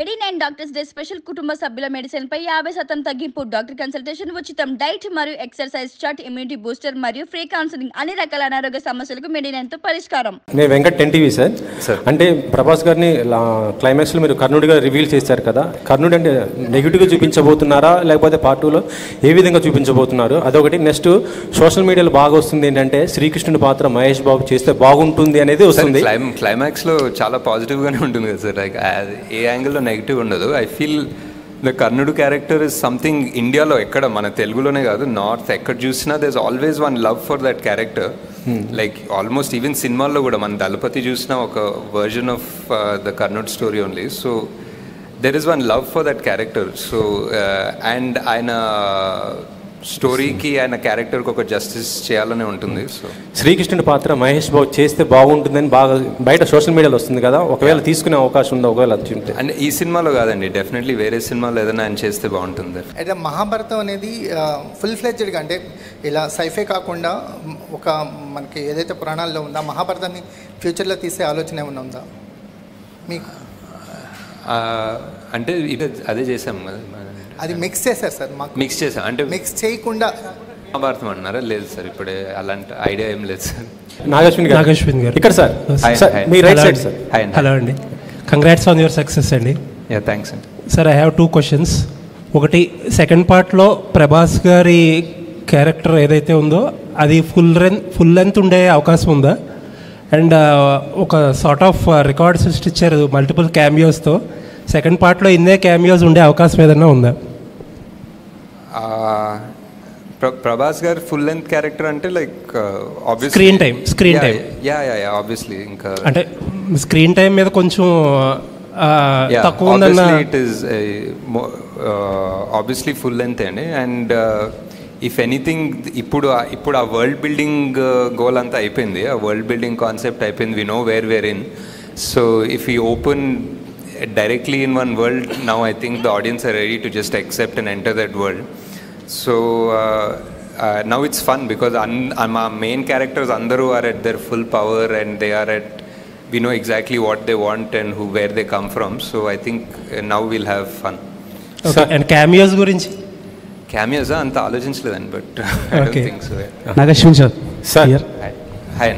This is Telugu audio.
89 డాక్టర్స్ డే స్పెషల్ కుటుంబ సభ్యుల మెడిసిన్ పై 50% తగ్గింపు, డాక్టర్ కన్సల్టేషన్ ఉచితం, డైట్ మరియు ఎక్సర్సైజ్ చార్ట్, ఇమ్యూనిటీ బూస్టర్ మరియు ఫ్రీ కౌన్సిలింగ్, అన్ని రకాల అనారోగ్య సమస్యలకు మెడినైన్తో పరిష్కారం. నేను వెంకట్ 10 సార్. అంటే ప్రభాస్ గారిని క్లైమాక్స్లో మీరు కర్ణుడిగా రివీల్ చేశారు కదా, కర్ణుడు అంటే నెగిటివ్గా చూపించబోతున్నారా లేకపోతే పార్ట్ 2లో ఏ విధంగా చూపించబోతున్నారు అదొకటి. నెక్స్ట్ సోషల్ మీడియాలో బాగా వస్తుంది ఏంటంటే శ్రీకృష్ణుడి పాత్ర మహేష్ బాబు చేస్తే బాగుంటుంది అనేది వస్తుంది. క్లైమాక్స్లో చాలా పాజిటివ్గానే ఉంటుంది కదా సార్, లైక్ ఏ యాంగిల్లో నెగిటివ్ ఉండదు. ఐ ఫీల్ ద కర్ణుడు క్యారెక్టర్ ఇస్ సంథింగ్ ఇండియాలో ఎక్కడ, మన తెలుగులోనే కాదు నార్త్ ఎక్కడ చూసినా there is always one love for that character. Like almost even సినిమాల్లో కూడా మన దళపతి చూసిన ఒక వర్జన్ ఆఫ్ ద కర్ణుడ్ story only. So there is one love for that character. So and ఆయన స్టోరీకి ఆయన క్యారెక్టర్కి ఒక జస్టిస్ చేయాలనే ఉంటుంది. సో శ్రీకృష్ణుడి పాత్ర మహేష్ బాబు చేస్తే బాగుంటుందని బాగా బయట సోషల్ మీడియాలో వస్తుంది కదా, ఒకవేళ తీసుకునే అవకాశం ఉందా ఒకవేళ ఉంటే? అంటే ఈ సినిమాలో కాదండి, డెఫినెట్లీ వేరే సినిమాలో ఏదైనా ఆయన చేస్తే బాగుంటుంది. అయితే మహాభారతం అనేది ఫుల్ ఫ్లెడ్జ్డ్గా అంటే ఇలా సైఫే కాకుండా ఒక మనకి ఏదైతే పురాణాల్లో ఉందో మహాభారతాన్ని ఫ్యూచర్లో తీసే ఆలోచన ఏమైనా ఉందా మీకు? అంటే ఇది అదే చేసాం కదా, అది మిక్స్ చేశారు సార్, మాకు మిక్స్ చేసాం. అంటే మిక్స్ చేయకుండా మహాభారతం అంటున్నారా? లేదు సార్, ఇప్పుడే అలాంటి ఐడియా ఏం లేదు సార్. నాగశ్విన్ గారు ఇక్కడ సార్, మీ రైట్ సైడ్ సార్. హలో అండి, కంగ్రాట్స్ ఆన్ యువర్ సక్సెస్ అండి. యా థ్యాంక్స్ అండి. Sir, I have 2 questions. ఒకటి, సెకండ్ పార్ట్లో ప్రభాస్ గారి క్యారెక్టర్ ఏదైతే ఉందో అది ఫుల్ లెంత్ ఉండే అవకాశం ఉందా? అండ్ ఒక సార్ట్ ఆఫ్ రికార్డ్ సృష్టించారు మల్టిపుల్ క్యామియోస్తో, సెకండ్ పార్ట్లో ఇన్నే క్యామియోస్ ఉండే అవకాశం ఏదైనా ఉందా? ప్రభాస్ గారు ఫుల్ లెంత్ క్యారెక్టర్ అంటే like screen time yeah obviously ఇంకా అంటే స్క్రీన్ టైం మీద కొంచెం తక్కువ ఉందన్న. It is obviously full length అండి. అండ్ ఇఫ్ ఎనీథింగ్ ఇప్పుడు ఆ వరల్డ్ బిల్డింగ్ గోల్ అంతా అయిపోయింది, ఆ వరల్డ్ బిల్డింగ్ కాన్సెప్ట్ అయిపోయింది. We know where in. So if you open directly in one world, now I think the audience are ready to just accept and enter that world. So now it's fun because our main characters andaru are at their full power and they are at, we know exactly what they want and where they come from. So I think now we'll have fun. Okay. And cameos gurinchi? Cameos anta alochinchalledani, but I don't think so. Nagashwin sir. Sir. Hi.